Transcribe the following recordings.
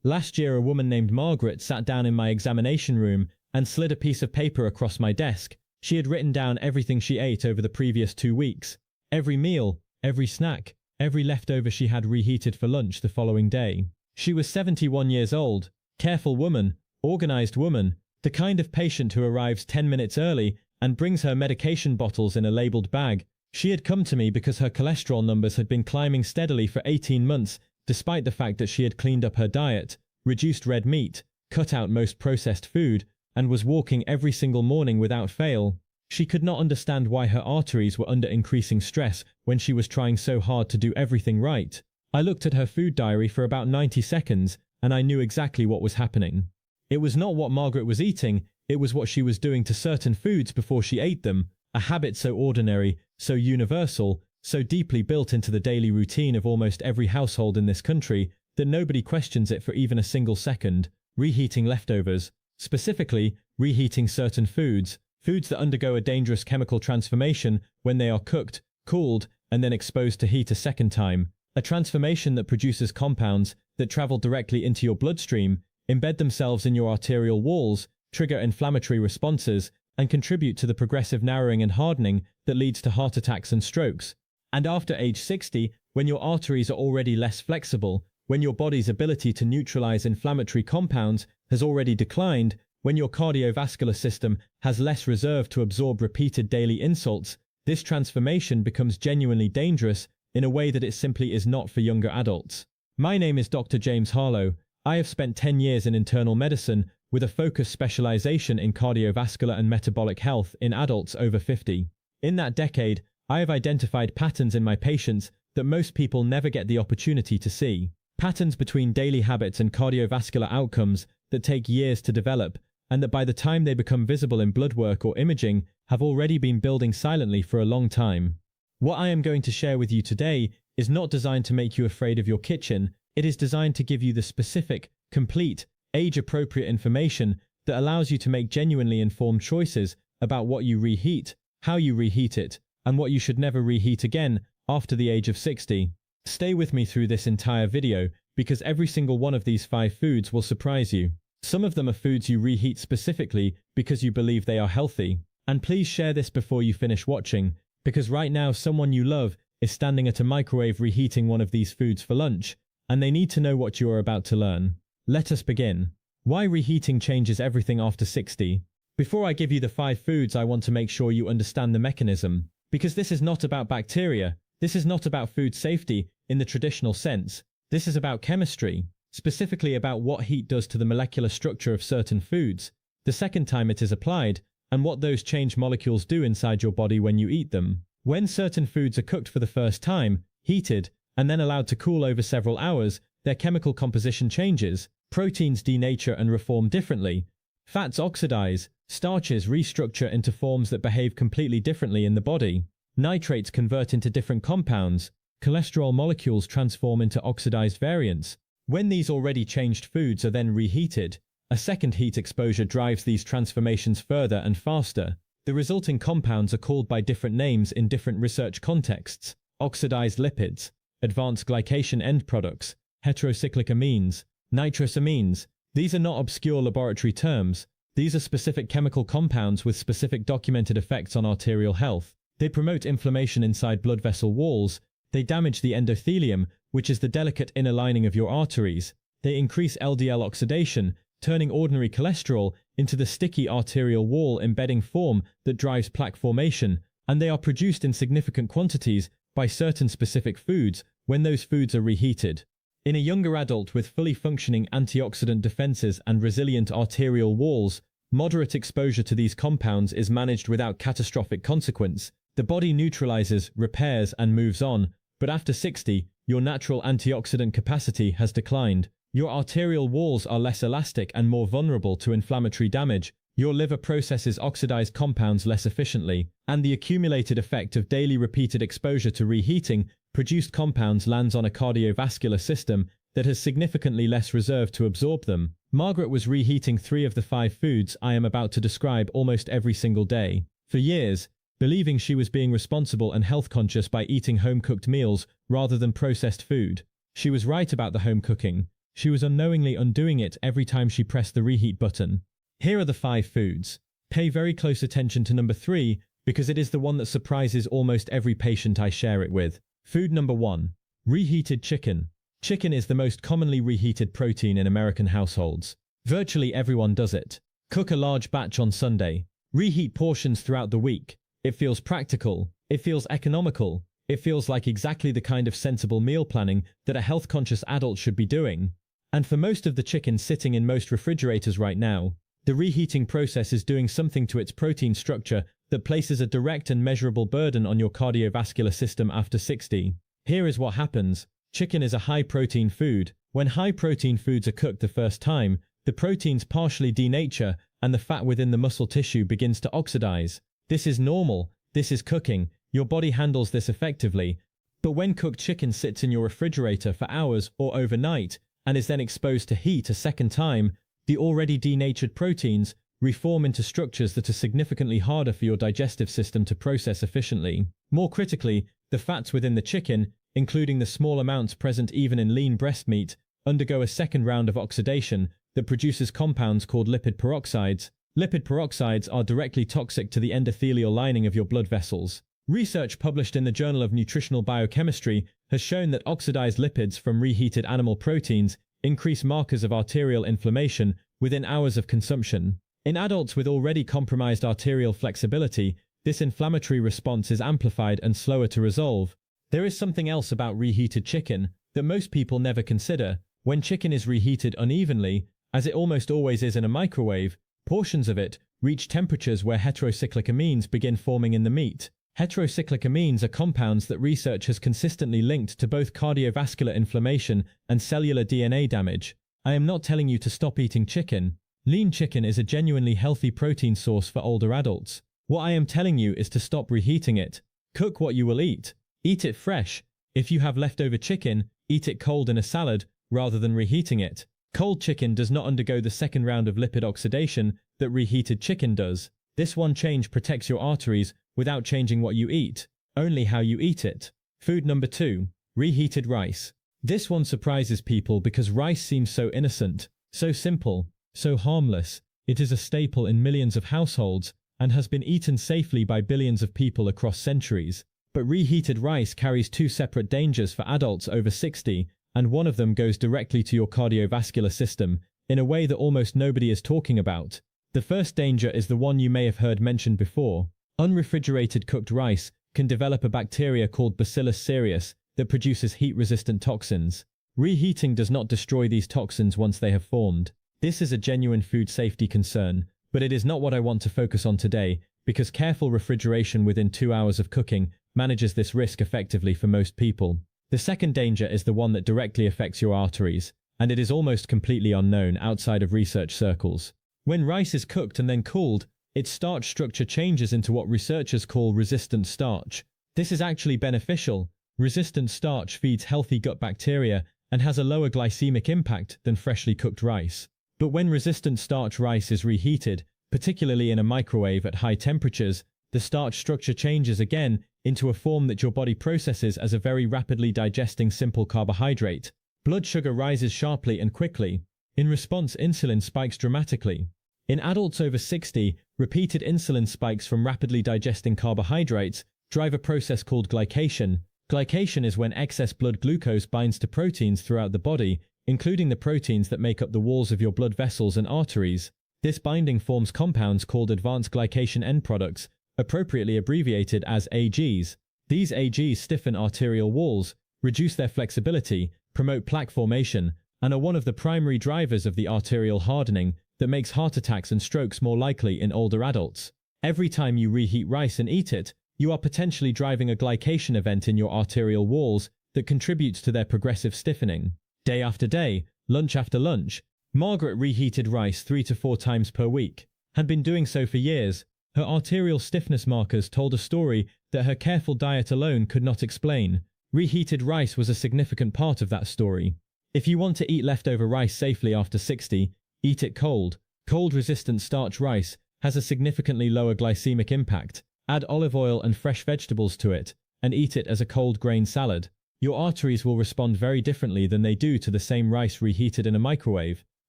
Last year, a woman named Margaret sat down in my examination room and slid a piece of paper across my desk. She had written down everything she ate over the previous 2 weeks. Every meal, every snack, every leftover she had reheated for lunch the following day. She was 71 years old, careful woman, organized woman, the kind of patient who arrives 10 minutes early and brings her medication bottles in a labeled bag. She had come to me because her cholesterol numbers had been climbing steadily for 18 months, despite the fact that she had cleaned up her diet, reduced red meat, cut out most processed food, and was walking every single morning without fail. She could not understand why her arteries were under increasing stress when she was trying so hard to do everything right. I looked at her food diary for about 90 seconds, and I knew exactly what was happening. It was not what Margaret was eating, it was what she was doing to certain foods before she ate them, a habit so ordinary, so universal, so deeply built into the daily routine of almost every household in this country that nobody questions it for even a single second. Reheating leftovers. Specifically, reheating certain foods, foods that undergo a dangerous chemical transformation when they are cooked, cooled, and then exposed to heat a second time. A transformation that produces compounds that travel directly into your bloodstream, embed themselves in your arterial walls, trigger inflammatory responses, and contribute to the progressive narrowing and hardening that leads to heart attacks and strokes. And after age 60, when your arteries are already less flexible, when your body's ability to neutralize inflammatory compounds has already declined, when your cardiovascular system has less reserve to absorb repeated daily insults, this transformation becomes genuinely dangerous in a way that it simply is not for younger adults. My name is Dr. James Harlow. I have spent 10 years in internal medicine with a focused specialization in cardiovascular and metabolic health in adults over 50. In that decade, I have identified patterns in my patients that most people never get the opportunity to see. Patterns between daily habits and cardiovascular outcomes that take years to develop, and that by the time they become visible in blood work or imaging, have already been building silently for a long time. What I am going to share with you today is not designed to make you afraid of your kitchen. It is designed to give you the specific, complete, age-appropriate information that allows you to make genuinely informed choices about what you reheat, how you reheat it, and what you should never reheat again after the age of 60. Stay with me through this entire video, because every single one of these 5 foods will surprise you. Some of them are foods you reheat specifically because you believe they are healthy. And please share this before you finish watching, because right now someone you love is standing at a microwave reheating one of these foods for lunch, and they need to know what you are about to learn. Let us begin. Why reheating changes everything after 60. Before I give you the 5 foods, I want to make sure you understand the mechanism, because this is not about bacteria. This is not about food safety in the traditional sense. This is about chemistry, specifically about what heat does to the molecular structure of certain foods, the second time it is applied, and what those change molecules do inside your body when you eat them. When certain foods are cooked for the first time, heated, and then allowed to cool over several hours, their chemical composition changes. Proteins denature and reform differently. Fats oxidize, starches restructure into forms that behave completely differently in the body. Nitrates convert into different compounds. Cholesterol molecules transform into oxidized variants. When these already changed foods are then reheated, a second heat exposure drives these transformations further and faster. The resulting compounds are called by different names in different research contexts: oxidized lipids, advanced glycation end products, heterocyclic amines, nitrous amines. These are not obscure laboratory terms. These are specific chemical compounds with specific documented effects on arterial health. They promote inflammation inside blood vessel walls. They damage the endothelium, which is the delicate inner lining of your arteries. They increase LDL oxidation, turning ordinary cholesterol into the sticky arterial wall embedding form that drives plaque formation, and they are produced in significant quantities by certain specific foods when those foods are reheated. In a younger adult with fully functioning antioxidant defenses and resilient arterial walls, moderate exposure to these compounds is managed without catastrophic consequence. The body neutralizes, repairs, and moves on, but after 60, your natural antioxidant capacity has declined. Your arterial walls are less elastic and more vulnerable to inflammatory damage. Your liver processes oxidized compounds less efficiently, and the accumulated effect of daily repeated exposure to reheating produced compounds lands on a cardiovascular system that has significantly less reserve to absorb them. Margaret was reheating 3 of the 5 foods I am about to describe almost every single day. For years, believing she was being responsible and health conscious by eating home-cooked meals rather than processed food. She was right about the home cooking. She was unknowingly undoing it every time she pressed the reheat button. Here are the 5 foods. Pay very close attention to number 3 because it is the one that surprises almost every patient I share it with. Food number 1. Reheated chicken. Chicken is the most commonly reheated protein in American households. Virtually everyone does it. Cook a large batch on Sunday. Reheat portions throughout the week. It feels practical. It feels economical. It feels like exactly the kind of sensible meal planning that a health-conscious adult should be doing. And for most of the chicken sitting in most refrigerators right now, the reheating process is doing something to its protein structure that places a direct and measurable burden on your cardiovascular system after 60. Here is what happens. Chicken is a high-protein food. When high-protein foods are cooked the first time, the proteins partially denature and the fat within the muscle tissue begins to oxidize. This is normal. This is cooking. Your body handles this effectively. But when cooked chicken sits in your refrigerator for hours or overnight and is then exposed to heat a second time, the already denatured proteins reform into structures that are significantly harder for your digestive system to process efficiently. More critically, the fats within the chicken, including the small amounts present even in lean breast meat, undergo a second round of oxidation that produces compounds called lipid peroxides. Lipid peroxides are directly toxic to the endothelial lining of your blood vessels. Research published in the Journal of Nutritional Biochemistry has shown that oxidized lipids from reheated animal proteins increase markers of arterial inflammation within hours of consumption. In adults with already compromised arterial flexibility, this inflammatory response is amplified and slower to resolve. There is something else about reheated chicken that most people never consider. When chicken is reheated unevenly, as it almost always is in a microwave, portions of it reach temperatures where heterocyclic amines begin forming in the meat. Heterocyclic amines are compounds that research has consistently linked to both cardiovascular inflammation and cellular DNA damage. I am not telling you to stop eating chicken. Lean chicken is a genuinely healthy protein source for older adults. What I am telling you is to stop reheating it. Cook what you will eat. Eat it fresh. If you have leftover chicken, eat it cold in a salad rather than reheating it. Cold chicken does not undergo the second round of lipid oxidation that reheated chicken does. This one change protects your arteries without changing what you eat, only how you eat it. Food number 2. Reheated rice. This one surprises people because rice seems so innocent, so simple, so harmless. It is a staple in millions of households and has been eaten safely by billions of people across centuries. But reheated rice carries 2 separate dangers for adults over 60, and one of them goes directly to your cardiovascular system in a way that almost nobody is talking about. The first danger is the one you may have heard mentioned before. Unrefrigerated cooked rice can develop a bacteria called Bacillus cereus that produces heat-resistant toxins. Reheating does not destroy these toxins once they have formed. This is a genuine food safety concern, but it is not what I want to focus on today because careful refrigeration within 2 hours of cooking manages this risk effectively for most people. The second danger is the one that directly affects your arteries, and it is almost completely unknown outside of research circles. When rice is cooked and then cooled, its starch structure changes into what researchers call resistant starch. This is actually beneficial. Resistant starch feeds healthy gut bacteria and has a lower glycemic impact than freshly cooked rice. But when resistant starch rice is reheated, particularly in a microwave at high temperatures, the starch structure changes again into a form that your body processes as a very rapidly digesting simple carbohydrate. Blood sugar rises sharply and quickly. In response, insulin spikes dramatically. In adults over 60, repeated insulin spikes from rapidly digesting carbohydrates drive a process called glycation. Glycation is when excess blood glucose binds to proteins throughout the body, including the proteins that make up the walls of your blood vessels and arteries. This binding forms compounds called advanced glycation end products, appropriately abbreviated as AGs. These AGs stiffen arterial walls, reduce their flexibility, promote plaque formation, and are one of the primary drivers of the arterial hardening that makes heart attacks and strokes more likely in older adults. Every time you reheat rice and eat it, you are potentially driving a glycation event in your arterial walls that contributes to their progressive stiffening. Day after day, lunch after lunch, Margaret reheated rice 3 to 4 times per week. Had been doing so for years. Her arterial stiffness markers told a story that her careful diet alone could not explain. Reheated rice was a significant part of that story. If you want to eat leftover rice safely after 60, eat it cold. Cold resistant starch rice has a significantly lower glycemic impact. Add olive oil and fresh vegetables to it, and eat it as a cold grain salad. your arteries will respond very differently than they do to the same rice reheated in a microwave.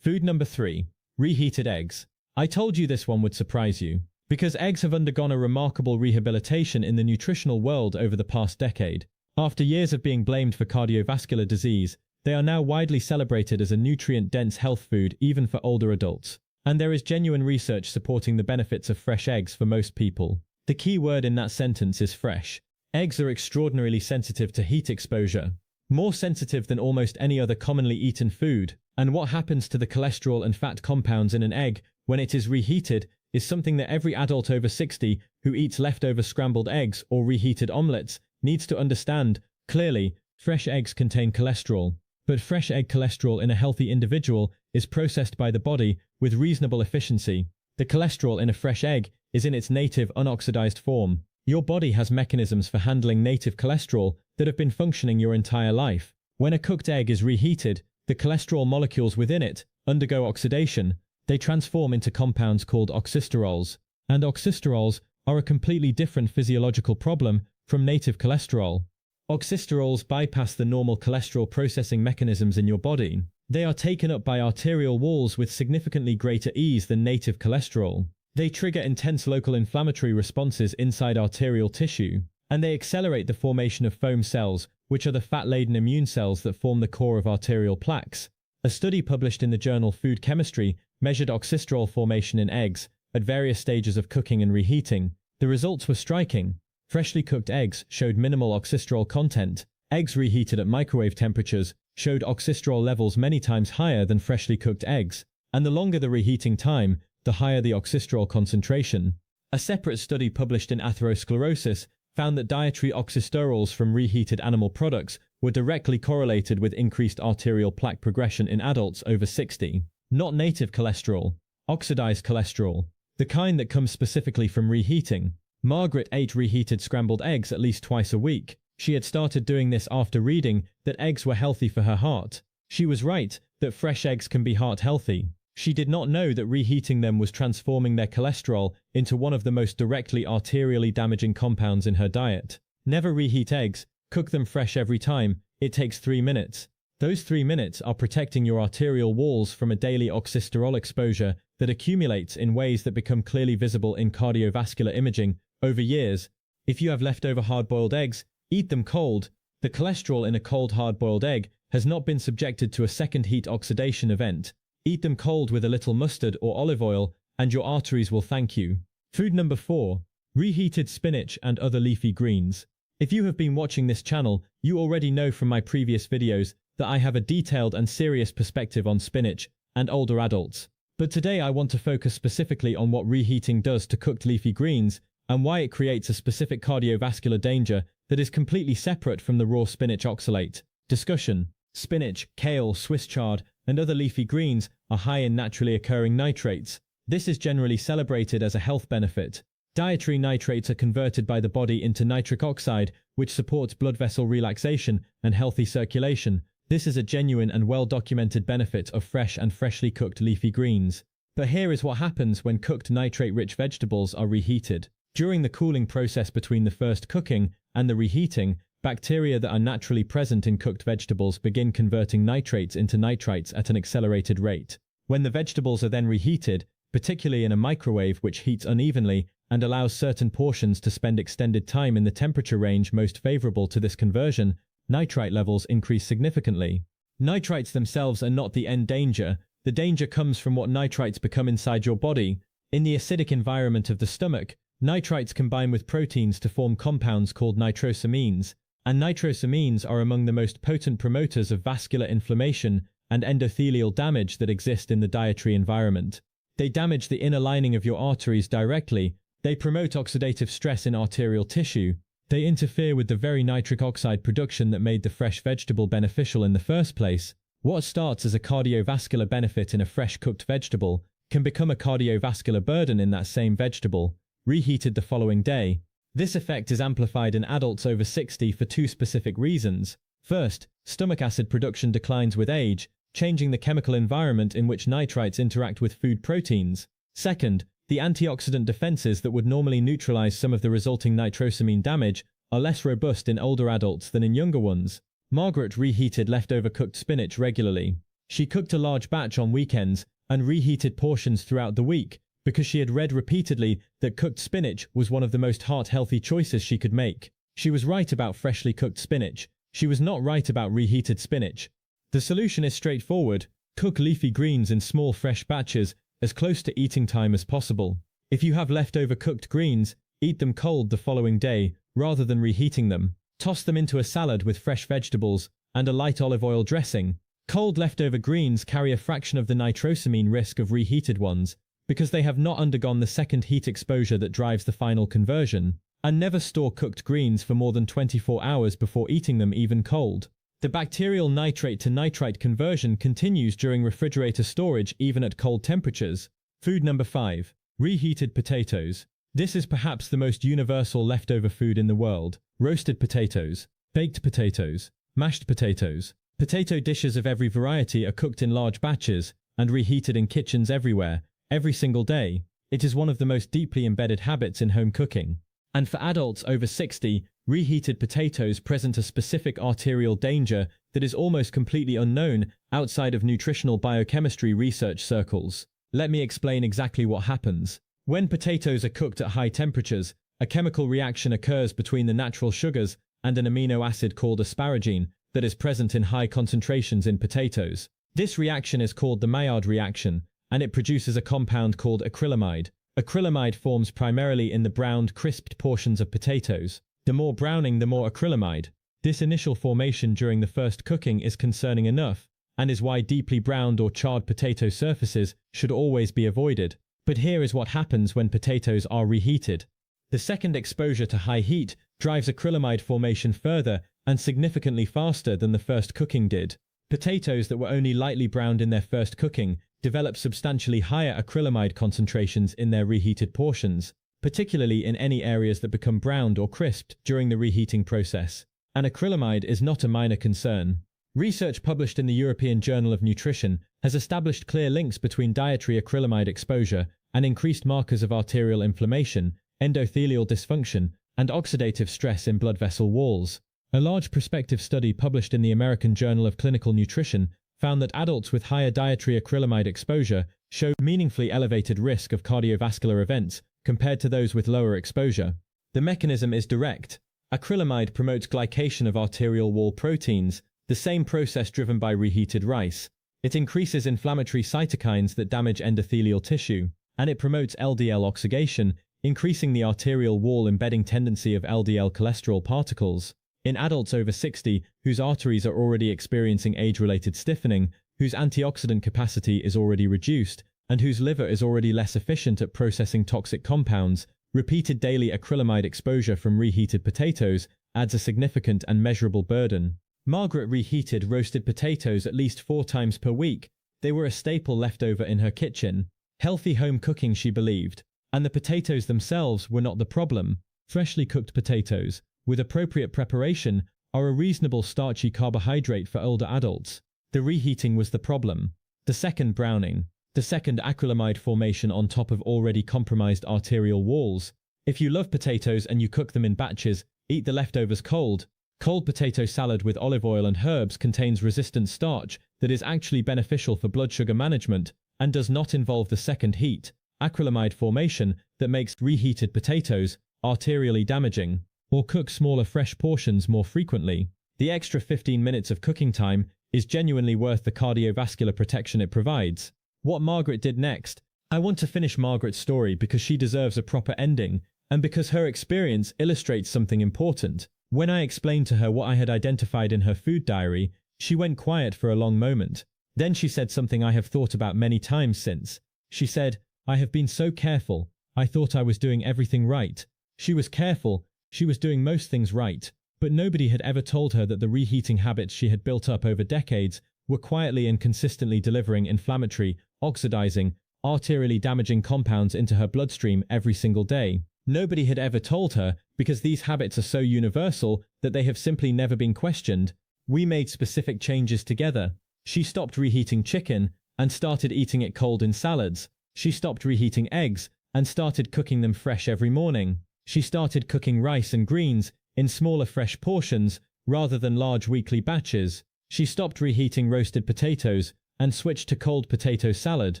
Food number 3. Reheated eggs. I told you this one would surprise you, because eggs have undergone a remarkable rehabilitation in the nutritional world over the past decade. After years of being blamed for cardiovascular disease, they are now widely celebrated as a nutrient-dense health food even for older adults. And there is genuine research supporting the benefits of fresh eggs for most people. The key word in that sentence is fresh. Eggs are extraordinarily sensitive to heat exposure, more sensitive than almost any other commonly eaten food, and what happens to the cholesterol and fat compounds in an egg when it is reheated is something that every adult over 60 who eats leftover scrambled eggs or reheated omelets needs to understand. Clearly, fresh eggs contain cholesterol, but fresh egg cholesterol in a healthy individual is processed by the body with reasonable efficiency. The cholesterol in a fresh egg is in its native unoxidized form. Your body has mechanisms for handling native cholesterol that have been functioning your entire life. When a cooked egg is reheated, the cholesterol molecules within it undergo oxidation. They transform into compounds called oxysterols, and oxysterols are a completely different physiological problem from native cholesterol. Oxysterols bypass the normal cholesterol processing mechanisms in your body. They are taken up by arterial walls with significantly greater ease than native cholesterol. They trigger intense local inflammatory responses inside arterial tissue, and they accelerate the formation of foam cells, which are the fat-laden immune cells that form the core of arterial plaques. A study published in the journal Food Chemistry measured oxysterol formation in eggs at various stages of cooking and reheating. The results were striking. Freshly cooked eggs showed minimal oxysterol content. Eggs reheated at microwave temperatures showed oxysterol levels many times higher than freshly cooked eggs, and the longer the reheating time, the higher the oxysterol concentration. A separate study published in Atherosclerosis found that dietary oxysterols from reheated animal products were directly correlated with increased arterial plaque progression in adults over 60. Not native cholesterol, oxidized cholesterol, the kind that comes specifically from reheating. Margaret ate reheated scrambled eggs at least twice a week. She had started doing this after reading that eggs were healthy for her heart. She was right that fresh eggs can be heart healthy. She did not know that reheating them was transforming their cholesterol into one of the most directly arterially damaging compounds in her diet. Never reheat eggs, cook them fresh every time. It takes 3 minutes. Those 3 minutes are protecting your arterial walls from a daily oxysterol exposure that accumulates in ways that become clearly visible in cardiovascular imaging over years. If you have leftover hard-boiled eggs, eat them cold. The cholesterol in a cold hard-boiled egg has not been subjected to a second heat oxidation event. Eat them cold with a little mustard or olive oil, and your arteries will thank you. Food number 4. Reheated spinach and other leafy greens. If you have been watching this channel, you already know from my previous videos that I have a detailed and serious perspective on spinach and older adults. But today I want to focus specifically on what reheating does to cooked leafy greens and why it creates a specific cardiovascular danger that is completely separate from the raw spinach oxalate. Discussion. Spinach, kale, Swiss chard, and other leafy greens are high in naturally occurring nitrates. This is generally celebrated as a health benefit. Dietary nitrates are converted by the body into nitric oxide, which supports blood vessel relaxation and healthy circulation. This is a genuine and well-documented benefit of fresh and freshly cooked leafy greens. But here is what happens when cooked nitrate-rich vegetables are reheated. During the cooling process between the first cooking and the reheating, bacteria that are naturally present in cooked vegetables begin converting nitrates into nitrites at an accelerated rate. When the vegetables are then reheated, particularly in a microwave which heats unevenly and allows certain portions to spend extended time in the temperature range most favorable to this conversion, nitrite levels increase significantly. Nitrites themselves are not the end danger. The danger comes from what nitrites become inside your body. In the acidic environment of the stomach, nitrites combine with proteins to form compounds called nitrosamines, and nitrosamines are among the most potent promoters of vascular inflammation and endothelial damage that exist in the dietary environment. They damage the inner lining of your arteries directly. They promote oxidative stress in arterial tissue. They interfere with the very nitric oxide production that made the fresh vegetable beneficial in the first place. What starts as a cardiovascular benefit in a fresh cooked vegetable can become a cardiovascular burden in that same vegetable, reheated the following day. This effect is amplified in adults over 60 for 2 specific reasons. First, stomach acid production declines with age, changing the chemical environment in which nitrites interact with food proteins. Second, the antioxidant defenses that would normally neutralize some of the resulting nitrosamine damage are less robust in older adults than in younger ones. Margaret reheated leftover cooked spinach regularly. She cooked a large batch on weekends and reheated portions throughout the week because she had read repeatedly that cooked spinach was one of the most heart-healthy choices she could make. She was right about freshly cooked spinach. She was not right about reheated spinach. The solution is straightforward. Cook leafy greens in small fresh batches as close to eating time as possible. If you have leftover cooked greens, eat them cold the following day rather than reheating them. Toss them into a salad with fresh vegetables and a light olive oil dressing. Cold leftover greens carry a fraction of the nitrosamine risk of reheated ones because they have not undergone the second heat exposure that drives the final conversion. And never store cooked greens for more than 24 hours before eating them, even cold. The bacterial nitrate to nitrite conversion continues during refrigerator storage even at cold temperatures. Food number 5. Reheated potatoes. This is perhaps the most universal leftover food in the world. Roasted potatoes, baked potatoes, mashed potatoes. Potato dishes of every variety are cooked in large batches and reheated in kitchens everywhere, every single day. It is one of the most deeply embedded habits in home cooking. And for adults over 60, reheated potatoes present a specific arterial danger that is almost completely unknown outside of nutritional biochemistry research circles. Let me explain exactly what happens. When potatoes are cooked at high temperatures, a chemical reaction occurs between the natural sugars and an amino acid called asparagine that is present in high concentrations in potatoes. This reaction is called the Maillard reaction, and it produces a compound called acrylamide. Acrylamide forms primarily in the browned, crisped portions of potatoes. The more browning, the more acrylamide. This initial formation during the first cooking is concerning enough, and is why deeply browned or charred potato surfaces should always be avoided. But here is what happens when potatoes are reheated. The second exposure to high heat drives acrylamide formation further and significantly faster than the first cooking did. Potatoes that were only lightly browned in their first cooking develop substantially higher acrylamide concentrations in their reheated portions, particularly in any areas that become browned or crisped during the reheating process. And acrylamide is not a minor concern. Research published in the European Journal of Nutrition has established clear links between dietary acrylamide exposure and increased markers of arterial inflammation, endothelial dysfunction, and oxidative stress in blood vessel walls. A large prospective study published in the American Journal of Clinical Nutrition found that adults with higher dietary acrylamide exposure show meaningfully elevated risk of cardiovascular events compared to those with lower exposure. The mechanism is direct. Acrylamide promotes glycation of arterial wall proteins, the same process driven by reheated rice. It increases inflammatory cytokines that damage endothelial tissue, and it promotes LDL oxidation, increasing the arterial wall embedding tendency of LDL cholesterol particles. In adults over 60, whose arteries are already experiencing age-related stiffening, whose antioxidant capacity is already reduced, and whose liver is already less efficient at processing toxic compounds, repeated daily acrylamide exposure from reheated potatoes adds a significant and measurable burden. Margaret reheated roasted potatoes at least 4 times per week. They were a staple left over in her kitchen. Healthy home cooking, she believed. And the potatoes themselves were not the problem. Freshly cooked potatoes, with appropriate preparation, are a reasonable starchy carbohydrate for older adults. The reheating was the problem. The second browning. The second acrylamide formation on top of already compromised arterial walls. If you love potatoes and you cook them in batches, eat the leftovers cold. Cold potato salad with olive oil and herbs contains resistant starch that is actually beneficial for blood sugar management and does not involve the second heat, acrylamide formation, that makes reheated potatoes arterially damaging. Or cook smaller fresh portions more frequently. The extra 15 minutes of cooking time is genuinely worth the cardiovascular protection it provides. What Margaret did next. I want to finish Margaret's story because she deserves a proper ending, and because her experience illustrates something important. When I explained to her what I had identified in her food diary, she went quiet for a long moment. Then she said something I have thought about many times since. She said, "I have been so careful. I thought I was doing everything right." She was careful. She was doing most things right. But nobody had ever told her that the reheating habits she had built up over decades were quietly and consistently delivering inflammatory, oxidizing, arterially damaging compounds into her bloodstream every single day. Nobody had ever told her because these habits are so universal that they have simply never been questioned. We made specific changes together. She stopped reheating chicken and started eating it cold in salads. She stopped reheating eggs and started cooking them fresh every morning. She started cooking rice and greens in smaller fresh portions rather than large weekly batches. She stopped reheating roasted potatoes and switched to cold potato salad.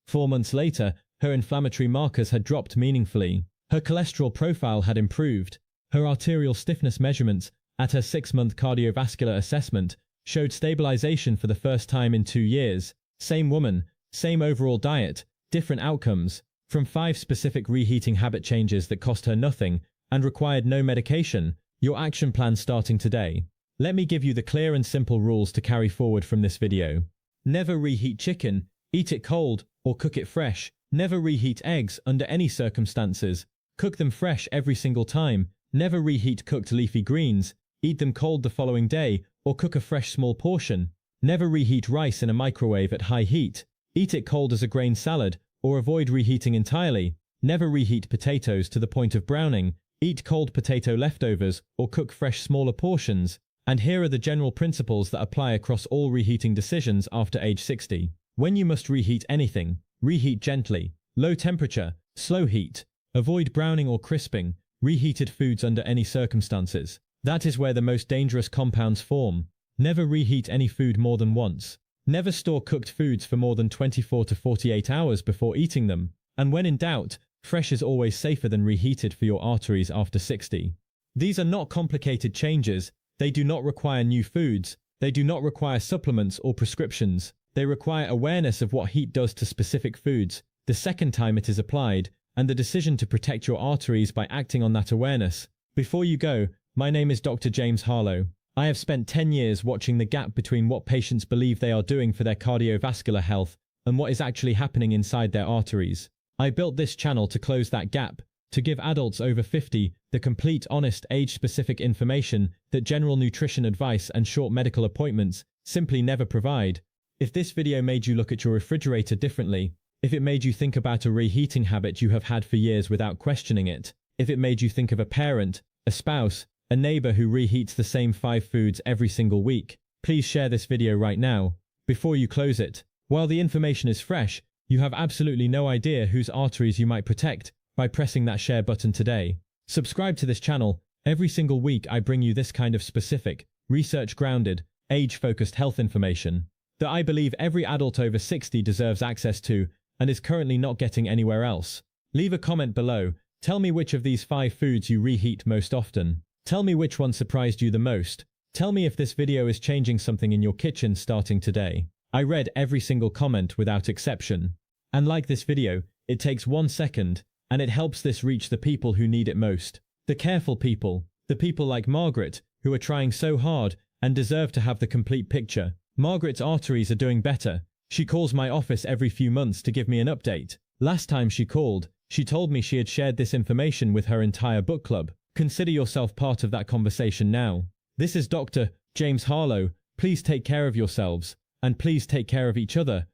4 months later, her inflammatory markers had dropped meaningfully. Her cholesterol profile had improved. Her arterial stiffness measurements at her 6-month cardiovascular assessment showed stabilization for the first time in 2 years. Same woman, same overall diet, different outcomes. From 5 specific reheating habit changes that cost her nothing and required no medication, your action plan starting today. Let me give you the clear and simple rules to carry forward from this video. Never reheat chicken, eat it cold, or cook it fresh. Never reheat eggs under any circumstances. Cook them fresh every single time. Never reheat cooked leafy greens. Eat them cold the following day, or cook a fresh small portion. Never reheat rice in a microwave at high heat. Eat it cold as a grain salad, or avoid reheating entirely. Never reheat potatoes to the point of browning. Eat cold potato leftovers, or cook fresh smaller portions. And here are the general principles that apply across all reheating decisions after age 60. When you must reheat anything, reheat gently. Low temperature, slow heat. Avoid browning or crisping reheated foods under any circumstances. That is where the most dangerous compounds form. Never reheat any food more than once. Never store cooked foods for more than 24 to 48 hours before eating them. And when in doubt, fresh is always safer than reheated for your arteries after 60. These are not complicated changes. They do not require new foods. They do not require supplements or prescriptions. They require awareness of what heat does to specific foods, the second time it is applied, and the decision to protect your arteries by acting on that awareness. Before you go, my name is Dr. James Harlow. I have spent 10 years watching the gap between what patients believe they are doing for their cardiovascular health and what is actually happening inside their arteries. I built this channel to close that gap, to give adults over 50 the complete, honest, age-specific information that general nutrition advice and short medical appointments simply never provide. If this video made you look at your refrigerator differently, if it made you think about a reheating habit you have had for years without questioning it, if it made you think of a parent, a spouse, a neighbor who reheats the same 5 foods every single week, please share this video right now, before you close it. While the information is fresh, you have absolutely no idea whose arteries you might protect by pressing that share button today. Subscribe to this channel. Every single week I bring you this kind of specific, research-grounded, age-focused health information that I believe every adult over 60 deserves access to and is currently not getting anywhere else. Leave a comment below. Tell me which of these 5 foods you reheat most often. Tell me which one surprised you the most. Tell me if this video is changing something in your kitchen starting today. I read every single comment without exception. And like this video, it takes 1 second, and it helps this reach the people who need it most. The careful people. The people like Margaret, who are trying so hard and deserve to have the complete picture. Margaret's arteries are doing better. She calls my office every few months to give me an update. Last time she called, she told me she had shared this information with her entire book club. Consider yourself part of that conversation now. This is Dr. James Harlow. Please take care of yourselves, and please take care of each other.